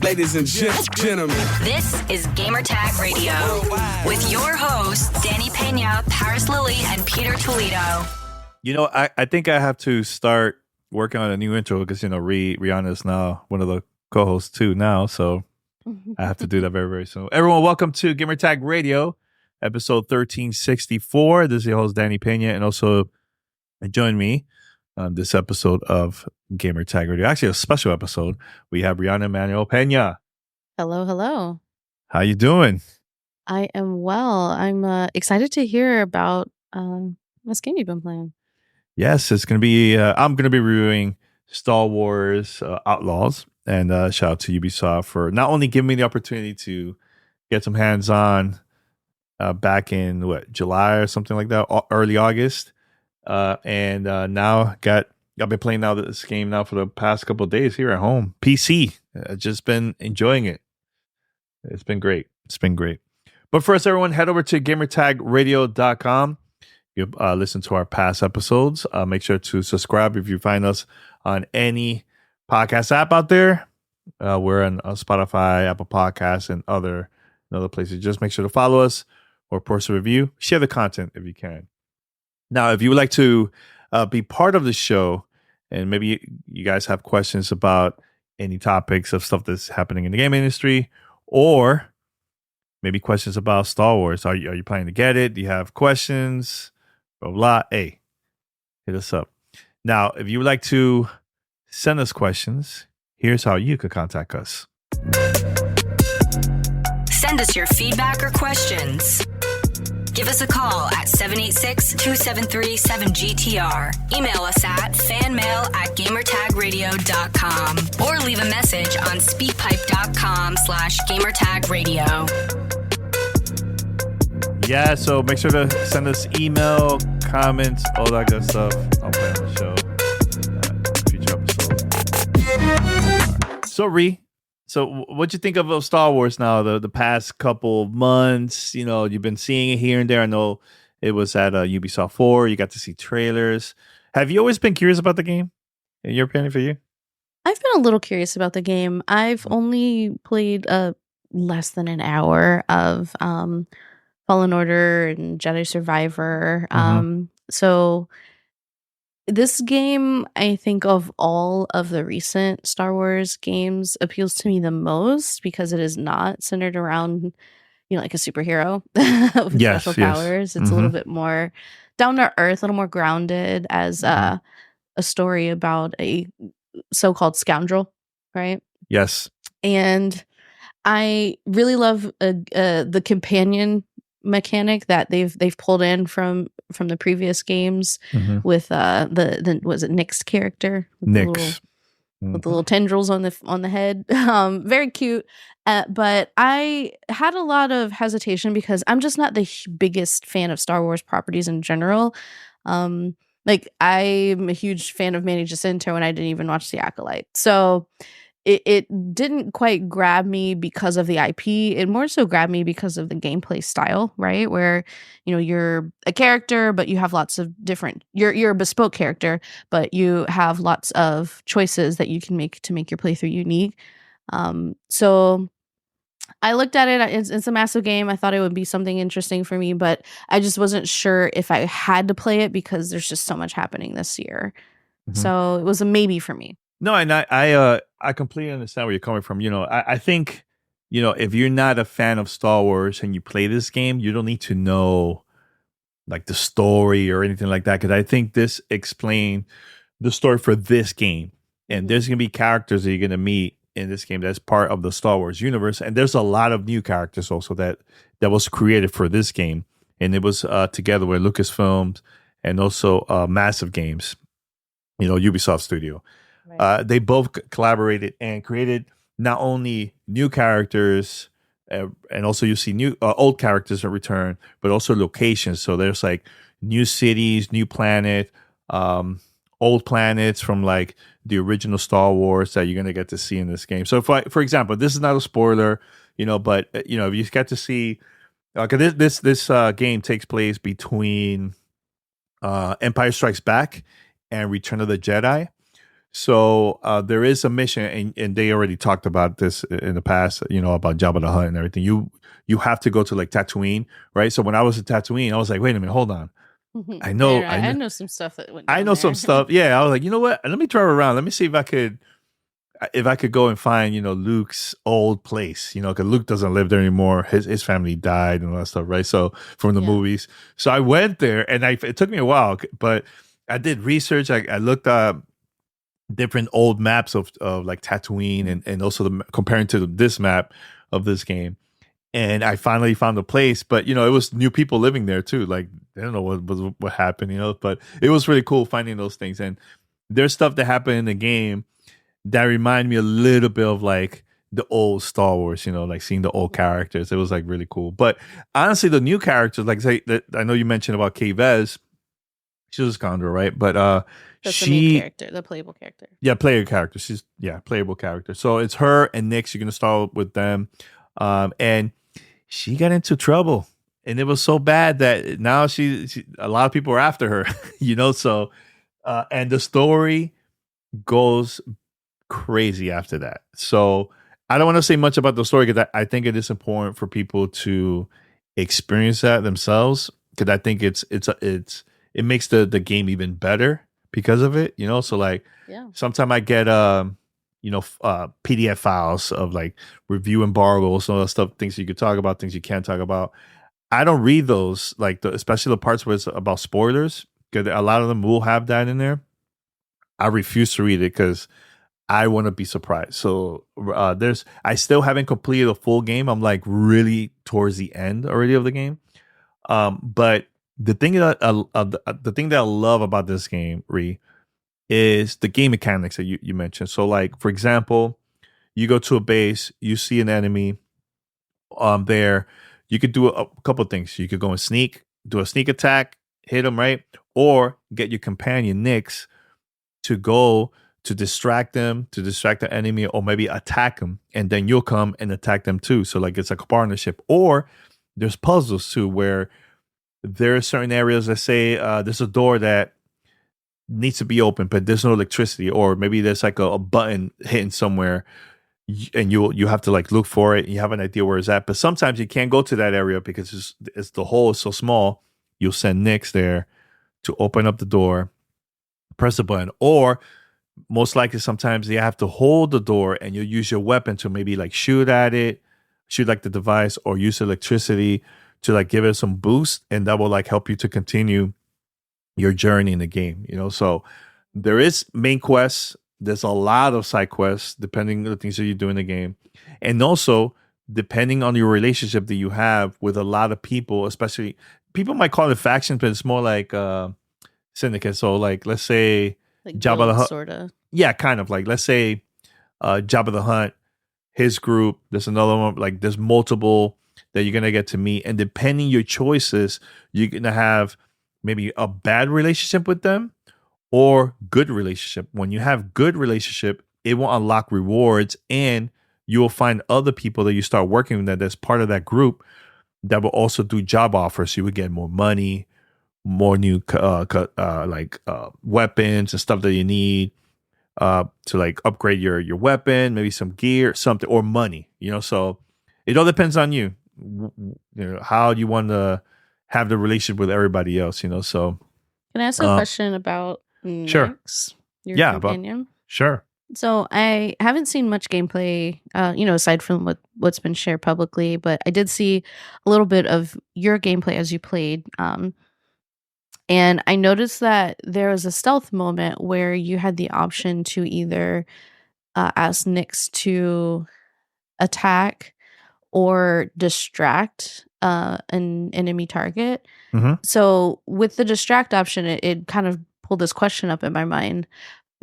Ladies and gentlemen, this is Gamertag Radio with your hosts, Danny Peña, Paris Lily, and Peter Toledo. You know, I think I have to start working on a new intro because, you know, Riana is now one of the co-hosts too now. So I have to do that very, very soon. Everyone, welcome to Gamertag Radio, episode 1364. This is your host, Danny Peña, and also join me on this episode of Gamertag Radio. Actually, a special episode. We have Riana Manuel Peña. Hello, hello. How you doing? I am well. I'm excited to hear about this game you've been playing. Yes, it's going to be, I'm going to be reviewing Star Wars Outlaws. And shout out to Ubisoft for not only giving me the opportunity to get some hands-on back in, July or something like that, early August. And now I've been playing now this game now for the past couple of days here at home. PC. I've just been enjoying it. It's been great. But first, everyone, head over to gamertagradio.com. You listen to our past episodes. Make sure to subscribe if you find us on any podcast app out there. We're on Spotify, Apple Podcasts, and other places. Just make sure to follow us or post a review. Share the content if you can. Now, if you would like to be part of the show, and maybe you guys have questions about any topics of stuff that's happening in the game industry, or maybe questions about Star Wars. Are you planning to get it? Do you have questions? Blah, blah. Hey, hit us up. Now, if you would like to send us questions, here's how you could contact us. Send us your feedback or questions. Give us a call at 786-273-7GTR. Email us at fanmail@gamertagradio.com or leave a message on speakpipe.com/gamertagradio. Yeah, so make sure to send us email, comments, all that good stuff. I'll play on the show. Future episode. So what'd you think of Star Wars now, the past couple months? You know, you've been seeing it here and there. I know it was at Ubisoft 4. You got to see trailers. Have you always been curious about the game? In your opinion, for you? I've been a little curious about the game. I've only played less than an hour of Fallen Order and Jedi Survivor. So this game, I think of all of the recent Star Wars games, appeals to me the most because it is not centered around, like a superhero with special powers. It's a little bit more down to earth, a little more grounded as a story about a so-called scoundrel, right? Yes. And I really love the companion mechanic that they've pulled in from the previous games with the was it Nick's character? Nick's. With the little tendrils on the head. Very cute. But I had a lot of hesitation because I'm just not the biggest fan of Star Wars properties in general. I'm a huge fan of Manny Jacinto and I didn't even watch The Acolyte. So it didn't quite grab me because of the IP. It more so grabbed me because of the gameplay style, right? Where, you're a character, but you have lots of different, you're a bespoke character, but you have lots of choices that you can make to make your playthrough unique. So I looked at it. It's a massive game. I thought it would be something interesting for me, but I just wasn't sure if I had to play it because there's just so much happening this year. So it was a maybe for me. No, and I completely understand where you're coming from. I think, if you're not a fan of Star Wars and you play this game, you don't need to know like the story or anything like that. Because I think this explains the story for this game. And there's going to be characters that you're going to meet in this game that's part of the Star Wars universe. And there's a lot of new characters also that was created for this game. And it was together with Lucasfilms and also Massive Games, Ubisoft Studio. Right. They both collaborated and created not only new characters, and also you see new old characters in return, but also locations. So there's like new cities, new planet, old planets from like the original Star Wars that you're gonna get to see in this game. So, for example, this is not a spoiler, but if you get to see, because this game takes place between Empire Strikes Back and Return of the Jedi. So there is a mission, and they already talked about this in the past, about Jabba the Hutt and everything. You have to go to like Tatooine, right? So when I was at Tatooine, I was like, wait a minute, hold on. I know, I know some stuff that went. I know some stuff. Yeah, I was like, you know what? Let me drive around. Let me see if I could go and find, Luke's old place, because Luke doesn't live there anymore. His family died and all that stuff, right? So from the movies. So I went there, and it took me a while, but I did research. I looked up different old maps of like Tatooine and also comparing to this map of this game. And I finally found a place, but it was new people living there too. Like, I don't know what happened, but it was really cool finding those things. And there's stuff that happened in the game that remind me a little bit of like the old Star Wars, like seeing the old characters. It was like really cool. But honestly, the new characters, like say that I know you mentioned about Kay Vez, she was a Condor, right? But that's the main character, the playable character. Yeah, player character. She's playable character. So it's her and Nyx. You're gonna start with them, and she got into trouble, and it was so bad that now she a lot of people are after her, So, and the story goes crazy after that. So I don't want to say much about the story because I think it is important for people to experience that themselves. Because I think it makes the game even better because of it. So like, sometimes I get PDF files of like review embargoes, all that stuff, things you could talk about, things you can't talk about. I don't read those, like especially the parts where it's about spoilers, because a lot of them will have that in there. I refuse to read it because I want to be surprised. So I still haven't completed a full game. I'm like really towards the end already of the game. But the thing that I love about this game, is the game mechanics that you mentioned. So like, for example, you go to a base, you see an enemy there. You could do a couple of things. You could go and do a sneak attack, hit them, right? Or get your companion Nyx to go to distract them, to distract the enemy, or maybe attack them, and then you'll come and attack them too. So like, it's like a partnership. Or there's puzzles too, where there are certain areas that say there's a door that needs to be open, but there's no electricity, or maybe there's like a button hidden somewhere, and you have to like look for it, and you have an idea where it's at. But sometimes you can't go to that area because it's the hole is so small. You'll send Nyx there to open up the door, press the button, or most likely sometimes you have to hold the door and you'll use your weapon to maybe like shoot at it, shoot like the device, or use electricity to like give it some boost, and that will like help you to continue your journey in the game, So there is main quests. There's a lot of side quests depending on the things that you do in the game, and also depending on your relationship that you have with a lot of people. Especially, people might call it factions, but it's more like syndicate. So like, let's say like Jabba the Hutt, sort of. Yeah, kind of like, let's say Jabba the Hutt, his group. There's another one. Like, there's multiple that you're gonna get to meet, and depending your choices, you're gonna have maybe a bad relationship with them or good relationship. When you have good relationship, it will unlock rewards, and you will find other people that you start working with that's part of that group that will also do job offers. So you would get more money, more new weapons and stuff that you need to like upgrade your weapon, maybe some gear, something, or money. So it all depends on you. How you want to have the relationship with everybody else. So can I ask a question about Nyx, your companion? Sure. So I haven't seen much gameplay, aside from what's been shared publicly, but I did see a little bit of your gameplay as you played. And I noticed that there was a stealth moment where you had the option to either ask Nyx to attack or distract an enemy target. Mm-hmm. So with the distract option, it kind of pulled this question up in my mind.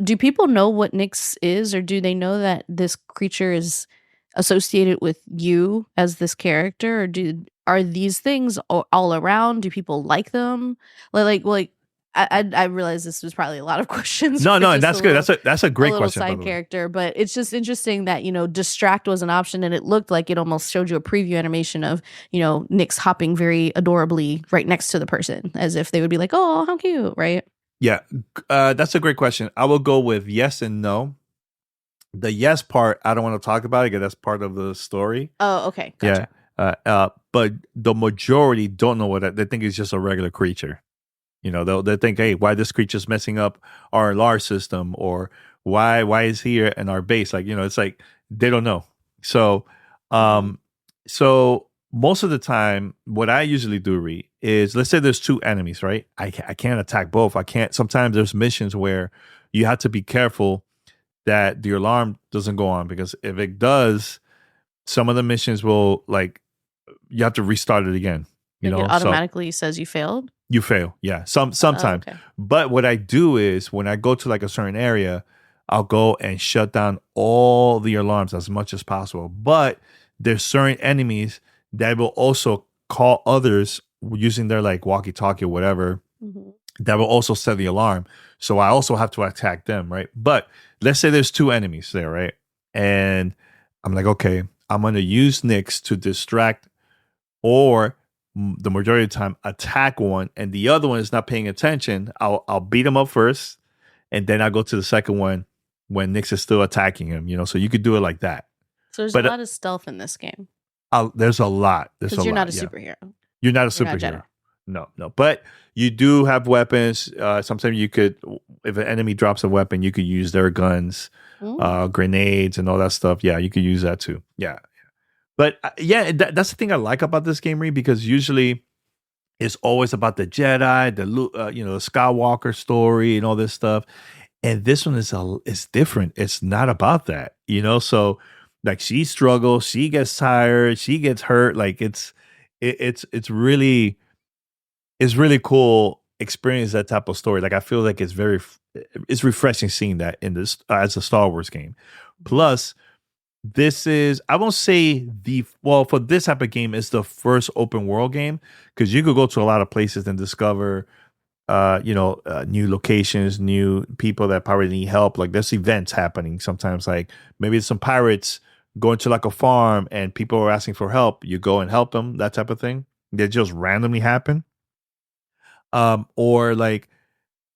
Do people know what Nyx is, or do they know that this creature is associated with you as this character, or are these things all around? Do people like them? I realize this was probably a lot of questions. No, and that's good. That's a great question. Side character, but it's just interesting that distract was an option, and it looked like it almost showed you a preview animation of Nyx hopping very adorably right next to the person, as if they would be like, "Oh, how cute," right? Yeah, that's a great question. I will go with yes and no. The yes part, I don't want to talk about it because that's part of the story. Oh, okay. Gotcha. Yeah. But the majority don't know what they think it's just a regular creature. You know, they'll think, hey, why this creature's messing up our alarm system, or why is he in our base? Like, you know, it's like they don't know. So, so most of the time, what I usually do, Ree, is let's say there's two enemies, right? I can't attack both. I can't. Sometimes there's missions where you have to be careful that the alarm doesn't go on, because if it does, some of the missions will, like, you have to restart it again. You know, it automatically says you failed. You fail, yeah. Sometimes. Oh, okay. But what I do is when I go to like a certain area, I'll go and shut down all the alarms as much as possible. But there's certain enemies that will also call others using their like walkie-talkie or whatever, that will also set the alarm. So I also have to attack them, right? But let's say there's two enemies there, right? And I'm like, okay, I'm going to use Nyx to distract, or the majority of the time attack one, and the other one is not paying attention. I'll beat him up first, and then I'll go to the second one when Nyx is still attacking him, you know? So you could do it like that. So there's a lot of stealth in this game. There's a lot. Because you're not a superhero. You're not a superhero. No. But you do have weapons. Sometimes you could, if an enemy drops a weapon, you could use their guns, grenades, and all that stuff. Yeah, you could use that too. Yeah. But that's the thing I like about this game, Ree, because usually it's always about the Jedi, the Skywalker story and all this stuff. And this one is different. It's not about that, you know? So like she struggles, she gets tired, she gets hurt. Like it's really cool experience that type of story. Like I feel like it's refreshing seeing that in this as a Star Wars game. Plus, this is, I won't say for this type of game, it's the first open world game, because you could go to a lot of places and discover, new locations, new people that probably need help. Like there's events happening sometimes, like maybe it's some pirates going to like a farm and people are asking for help. You go and help them, that type of thing. They just randomly happen. Or like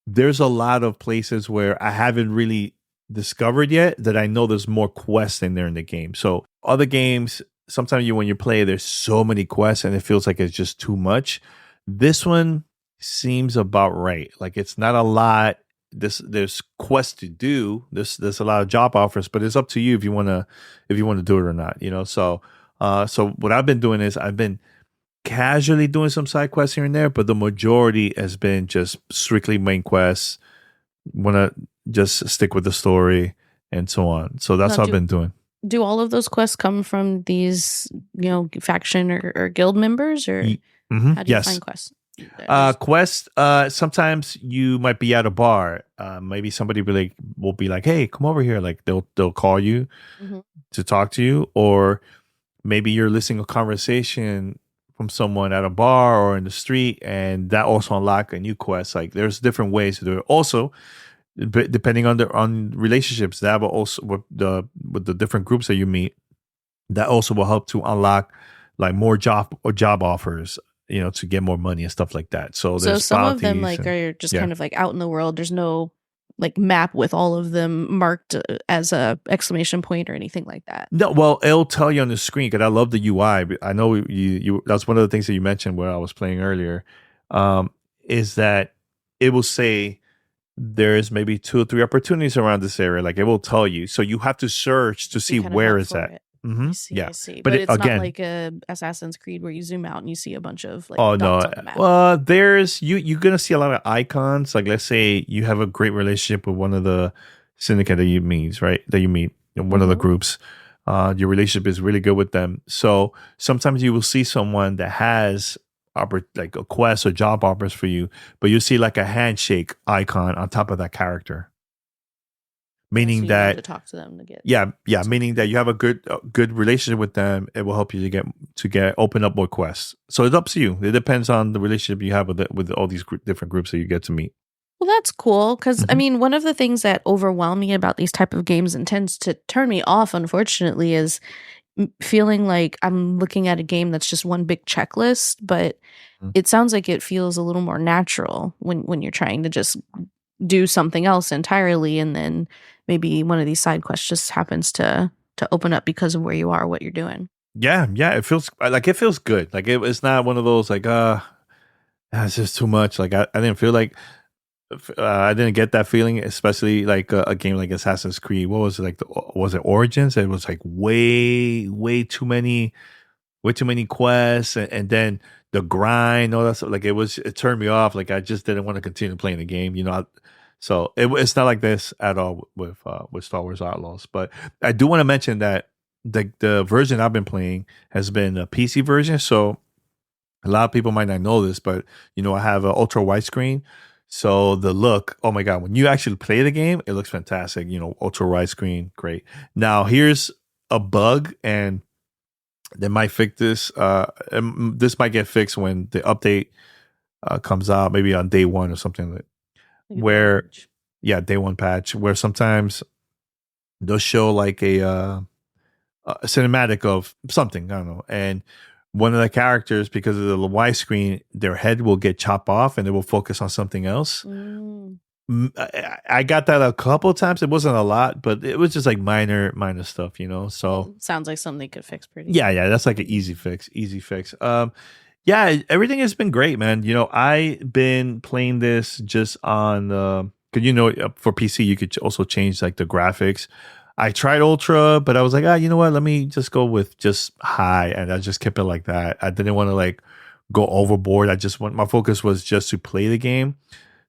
there's a lot of places where I haven't really discovered yet that I know there's more quests in there in the game. So other games, sometimes when you play, there's so many quests and it feels like it's just too much. This one seems about right. Like it's not a lot. There's quests to do. There's a lot of job offers, but it's up to you if you want to do it or not. You know. So what I've been doing is I've been casually doing some side quests here and there, but the majority has been just strictly main quests. Want to just stick with the story and so on. So that's what I've been doing. Do all of those quests come from these, faction or guild members, or how do you find quests? Quests. Sometimes you might be at a bar. Maybe somebody will be like, "Hey, come over here." Like they'll call you to talk to you, or maybe you're listening to a conversation from someone at a bar or in the street, and that also unlock a new quest. Like there's different ways to do it. Also, depending on relationships, that will also with the different groups that you meet, that also will help to unlock like more job offers, to get more money and stuff like that. So some of them are just kind of like out in the world. There's no like map with all of them marked as a exclamation point or anything like that. No, well, it'll tell you on the screen, because I love the UI. I know you that's one of the things that you mentioned where I was playing earlier, is that it will say there's maybe 2 or 3 opportunities around this area. Like it will tell you. So you have to search to see where it's at. I see. But it's not like a Assassin's Creed where you zoom out and you see a bunch of like dots on the map. Well, there's you're gonna see a lot of icons. Like let's say you have a great relationship with one of the syndicate that you meet, right? That you meet in one of the groups. Your relationship is really good with them. So sometimes you will see someone that has like a quest or job offers for you, but you see like a handshake icon on top of that character. Meaning so that to talk to them to get meaning that you have a good relationship with them. It will help you to get open up more quests. So it's up to you. It depends on the relationship you have with all these different groups that you get to meet. Well, that's cool, because I mean, one of the things that overwhelm me about these type of games and tends to turn me off, unfortunately, is feeling like I'm looking at a game that's just one big checklist. But it sounds like it feels a little more natural when you're trying to just do something else entirely, and then maybe one of these side quests just happens to open up because of where you are, what you're doing. Yeah, it feels good. Like it's not one of those like it's just too much. Like I didn't feel like I didn't get that feeling, especially like a game like Assassin's Creed. What was it like? Was it Origins? It was like way too many quests, and then the grind, all that stuff. Like it turned me off. Like I just didn't want to continue playing the game. So it's not like this at all with Star Wars Outlaws. But I do want to mention that the version I've been playing has been a PC version. So a lot of people might not know this, but I have an ultra widescreen. So the look, oh my God, when you actually play the game, it looks fantastic. Ultra widescreen, great. Now here's a bug, and they might fix this. This might get fixed when the update comes out, maybe on day one or something. Day one patch, where sometimes they'll show like a cinematic of something, I don't know, and one of the characters, because of the widescreen, their head will get chopped off and they will focus on something else. I got that a couple of times. It wasn't a lot, but it was just like minor stuff, so sounds like something they could fix pretty yeah, that's like an easy fix. Yeah, everything has been great, man. I've been playing this just on for PC you could also change like the graphics. I tried ultra, but I was like, you know what? Let me just go with just high, and I just kept it like that. I didn't want to like go overboard. My focus was just to play the game.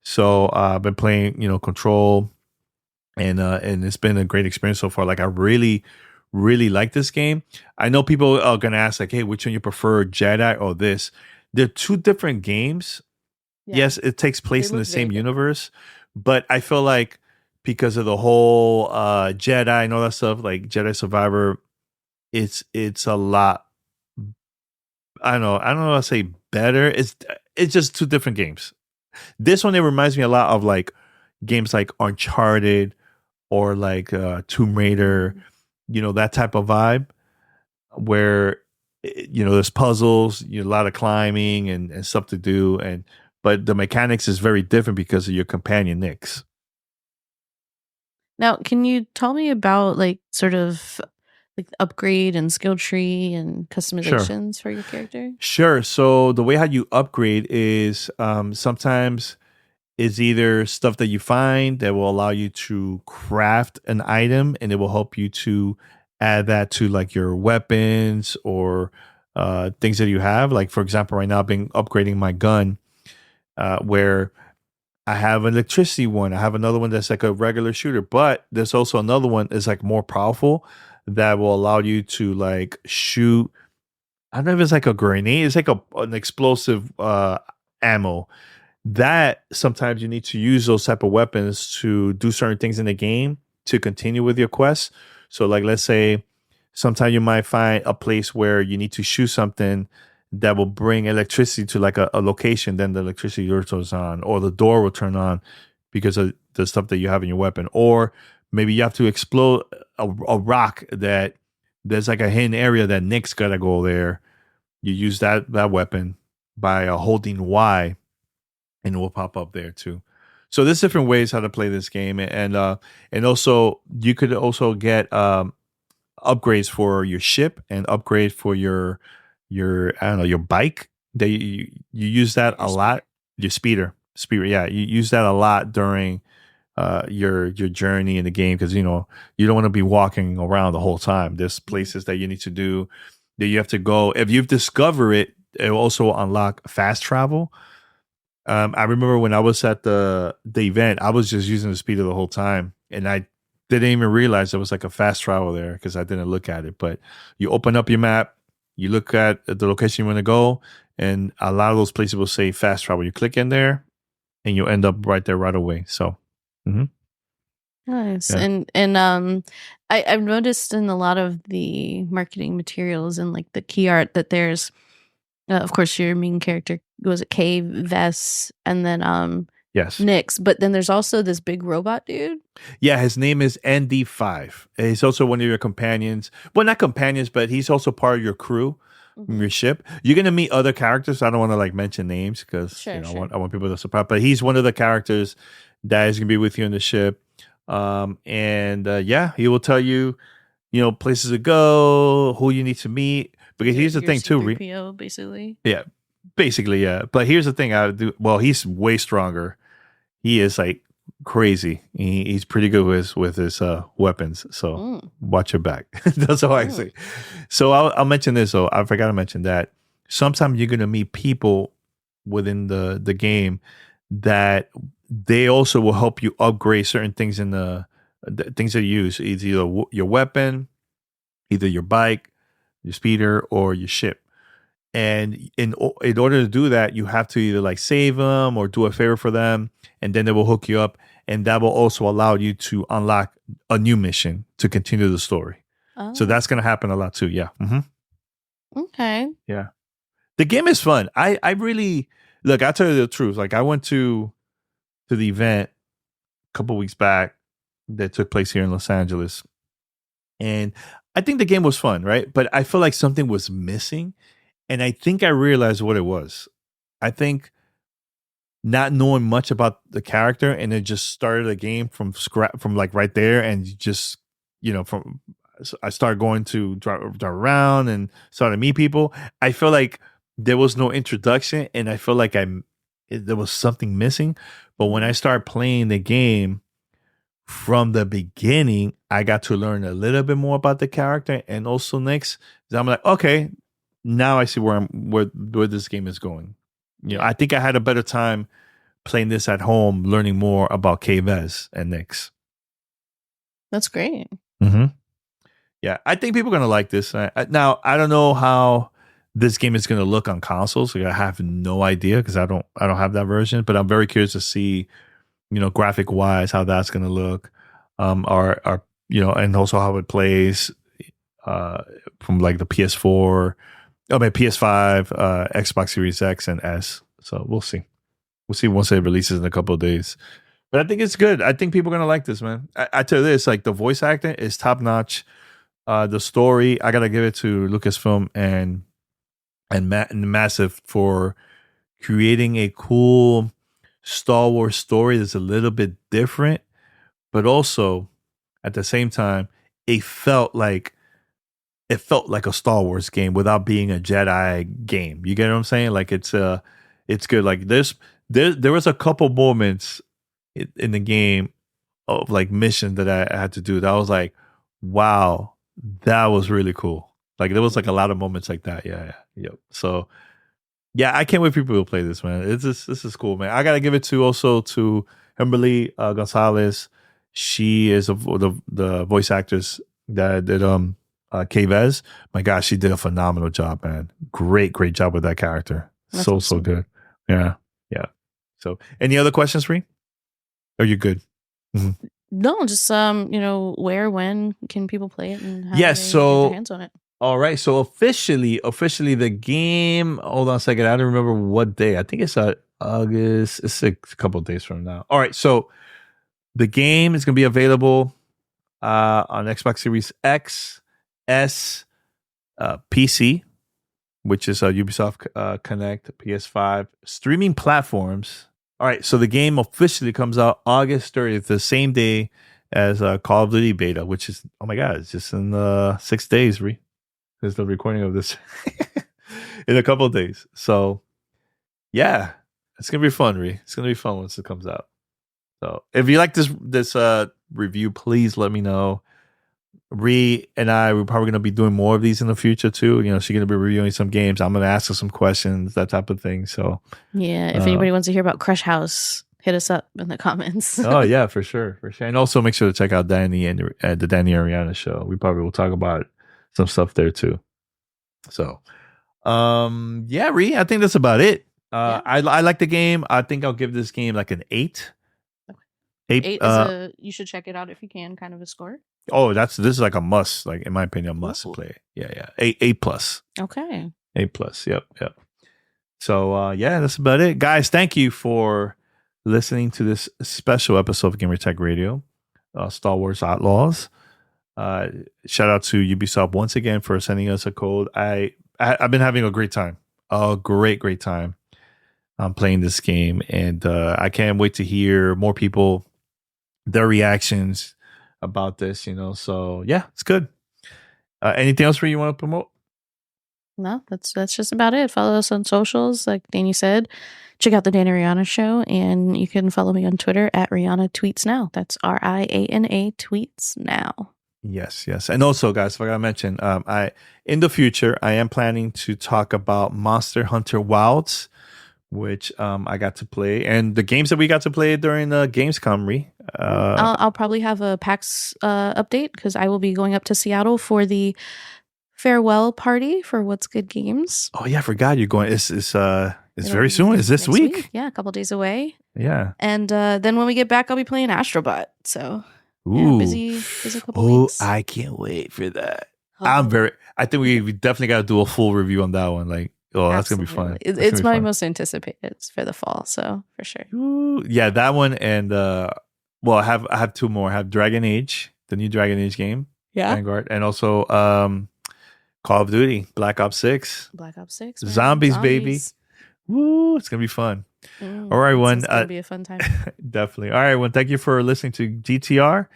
So I've been playing, Control, and it's been a great experience so far. Like I really, really like this game. I know people are gonna ask like, hey, which one you prefer, Jedi or this? They're two different games. Yeah. Yes, it takes place in the same universe, but I feel like, because of the whole Jedi and all that stuff, like Jedi Survivor, it's a lot. I don't know how to say better. It's just two different games. This one, it reminds me a lot of like games like Uncharted or like Tomb Raider, that type of vibe, where there's puzzles, a lot of climbing and stuff to do, but the mechanics is very different because of your companion Nyx. Now, can you tell me about like sort of like upgrade and skill tree and customizations for your character? Sure. So the way how you upgrade is sometimes it's either stuff that you find that will allow you to craft an item, and it will help you to add that to like your weapons or things that you have. Like, for example, right now I've been upgrading my gun where I have an electricity one. I have another one that's like a regular shooter, but there's also another one that's like more powerful that will allow you to like shoot. I don't know if it's like a grenade. It's like an explosive ammo that sometimes you need to use those type of weapons to do certain things in the game to continue with your quest. So like, let's say sometime you might find a place where you need to shoot something that will bring electricity to like a location, then the electricity turns on, or the door will turn on because of the stuff that you have in your weapon. Or maybe you have to explode a rock that there's like a hidden area that Nyx gotta go there. You use that weapon by holding Y, and it will pop up there too. So there's different ways how to play this game, and also you could also get upgrades for your ship and upgrade for your your bike. You use that a lot. Your speeder, yeah, you use that a lot during your journey in the game, because you don't want to be walking around the whole time. There's places that you need to do that you have to go. If you've discovered it, it will also unlock fast travel. I remember when I was at the event, I was just using the speeder the whole time, and I didn't even realize there was like a fast travel there because I didn't look at it. But you open up your map, you look at the location you want to go, and a lot of those places will say fast travel. You click in there, and you end up right there right away. So, nice. Yeah. And I've noticed in a lot of the marketing materials and like the key art that there's, of course, your main character was a K, Vess, and then yes, Nyx. But then there's also this big robot dude. Yeah, his name is ND5. He's also one of your companions. Well, not companions, but he's also part of your crew, your ship. You're gonna meet other characters. I don't want to like mention names because I want people to surprise. But he's one of the characters that is going to be with you on the ship. Yeah, he will tell you, places to go, who you need to meet. Because here's the thing too, C-3PO, basically. Yeah, basically, yeah. But here's the thing, he's way stronger. He is like crazy. He's pretty good with his weapons. So watch your back. That's all I say. So I'll mention this. So I forgot to mention that sometimes you're gonna meet people within the game that they also will help you upgrade certain things in the things that you use. Either your weapon, either your bike, your speeder, or your ship. And in order to do that, you have to either like save them or do a favor for them, and then they will hook you up, and that will also allow you to unlock a new mission to continue the story. So that's going to happen a lot too. Yeah. Mm-hmm. Okay. Yeah. The game is fun. I really look. I'll tell you the truth. Like I went to the event a couple weeks back that took place here in Los Angeles, and I think the game was fun, right? But I feel like something was missing. And I think I realized what it was. I think not knowing much about the character, and then just started a game from scratch, from like right there, and just I started going to drive around and started to meet people. I feel like there was no introduction, and I feel like there was something missing. But when I started playing the game from the beginning, I got to learn a little bit more about the character, and also next, I'm like, okay. Now I see where this game is going. I think I had a better time playing this at home, learning more about K-Vez and Nyx. That's great. Mm-hmm. Yeah, I think people are gonna like this. Now I don't know how this game is gonna look on consoles. Like, I have no idea because I don't have that version. But I'm very curious to see, graphic wise, how that's gonna look. And also how it plays from like the PS4. PS5, Xbox Series X and S. So we'll see. We'll see once it releases in a couple of days. But I think it's good. I think people are gonna like this, man. I tell you this, like the voice acting is top notch. The story, I gotta give it to Lucasfilm and Massive for creating a cool Star Wars story that's a little bit different, but also at the same time, it felt like a Star Wars game without being a Jedi game. You get what I'm saying? Like it's good. Like there was a couple moments in the game of like missions that I had to do that I was like, wow, that was really cool. Like there was like a lot of moments like that. Yeah. Yep. So yeah, I can't wait for people to play this, man. This is cool, man. I gotta give it to Kimberly Gonzalez. She is the voice actress that did K-Vez. My gosh, she did a phenomenal job, man. Great job with that character. That's awesome. So good. Yeah. So any other questions, Ree? Are you good? Mm-hmm. No, just where, when can people play it, and how yes, do they so get their hands on it? All right, so officially the game, hold on a second, I don't remember what day. I think it's August. It's a couple of days from now. All right, so the game is going to be available on Xbox Series X, S, PC, which is Ubisoft Connect, PS5, streaming platforms. All right, so the game officially comes out August 30th, the same day as Call of Duty beta, which is, oh my God, it's just in 6 days, There's the recording of this in a couple of days. So, yeah, it's going to be fun, It's going to be fun once it comes out. So, if you like this review, please let me know. Ree and we're probably going to be doing more of these in the future too. She's going to be reviewing some games. I'm going to ask her some questions, that type of thing. So yeah, if anybody wants to hear about Crush House, hit us up in the comments. Oh yeah, for sure. And also make sure to check out Danny and the Danny and Riana show. We probably will talk about some stuff there too. So, yeah, Ree, I think that's about it. Yeah. I like the game. I think I'll give this game like an 8. Okay. 8 is you should check it out if you can, kind of a score. Oh, this is like a must, like in my opinion, a must play. Yeah. 8 plus. Okay. 8 plus. Yep. So yeah, that's about it. Guys, thank you for listening to this special episode of Gamertag Radio, Star Wars Outlaws. Shout out to Ubisoft once again for sending us a code. I've been having a great time. A great time. playing this game, and I can't wait to hear more people, their reactions about this. So yeah, it's good. Anything else you want to promote? No, that's just about it. Follow us on socials, like Danny said. Check out the Danny Riana Show, and you can follow me on Twitter at Riana Tweets Now. That's RIANA Tweets Now. Yes. And also, guys, if I gotta mention, in the future, I am planning to talk about Monster Hunter Wilds, which I got to play, and the games that we got to play during the Gamescom. I'll probably have a PAX update because I will be going up to Seattle for the farewell party for What's Good Games. Oh yeah, I forgot you're going. It's very soon. Is this week? Yeah, a couple days away. Yeah. And then when we get back, I'll be playing Astrobot. So ooh, busy couple weeks. I can't wait for that. I think we definitely got to do a full review on that one. Like, that's gonna be fun. It's my most anticipated for the fall, so for sure. Ooh, yeah, that one, and I have two more. I have Dragon Age, the new Dragon Age game, Vanguard, and also Call of Duty, Black Ops 6. Zombies, baby. Woo, it's gonna be fun. All right, one. It's gonna be a fun time. Definitely. All right, one. Thank you for listening to GTR,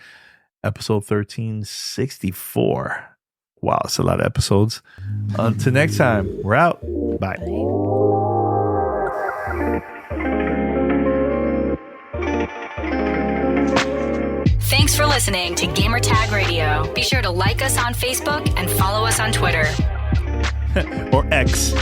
episode 1364. Wow, it's a lot of episodes. Until next time, we're out. Bye. Thanks for listening to Gamertag Radio. Be sure to like us on Facebook and follow us on Twitter. Or X.